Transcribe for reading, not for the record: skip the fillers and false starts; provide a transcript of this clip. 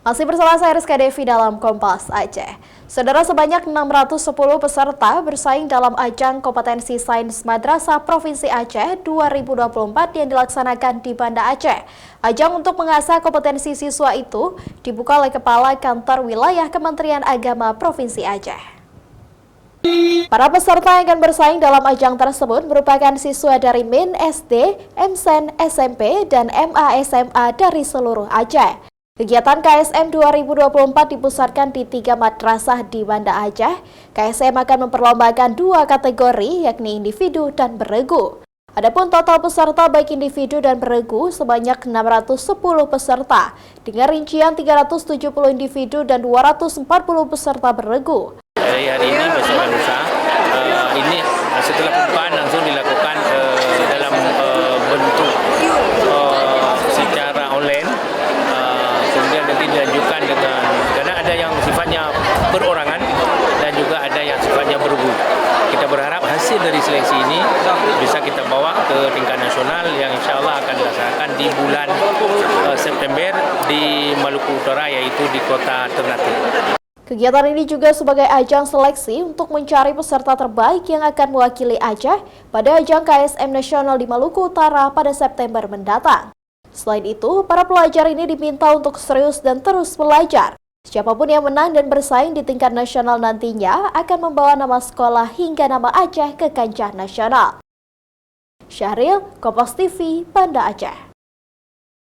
Masih bersama saya Rizka Devi dalam Kompas Aceh. Saudara, sebanyak 610 peserta bersaing dalam ajang kompetensi sains madrasah Provinsi Aceh 2024 yang dilaksanakan di Banda Aceh. Ajang untuk mengasah kompetensi siswa itu dibuka oleh Kepala Kantor Wilayah Kementerian Agama Provinsi Aceh. Para peserta yang akan bersaing dalam ajang tersebut merupakan siswa dari MIN SD, MSen, SMP, dan MA SMA dari seluruh Aceh. Kegiatan KSM 2024 dipusatkan di 3 madrasah di Banda Aceh. KSM akan memperlombakan 2 kategori, yakni individu dan beregu. Adapun total peserta baik individu dan beregu sebanyak 610 peserta, dengan rincian 370 individu dan 240 peserta beregu. Hari ini besok dan lusa, ini setelah pembukaan langsung dilakukan dalam bentuk secara online. Kemudian nanti dilanjutkan dengan, karena ada yang sifatnya perorangan dan juga ada yang sifatnya bergu. Kita berharap hasil dari seleksi ini bisa kita bawa ke tingkat nasional yang insya Allah akan dilaksanakan di bulan September di Maluku Utara, yaitu di kota Ternate. Kegiatan ini juga sebagai ajang seleksi untuk mencari peserta terbaik yang akan mewakili Aceh pada ajang KSM Nasional di Maluku Utara pada September mendatang. Selain itu, para pelajar ini diminta untuk serius dan terus belajar. Siapapun yang menang dan bersaing di tingkat nasional nantinya akan membawa nama sekolah hingga nama Aceh ke kancah nasional. Syahril, Kompas TV, Banda Aceh.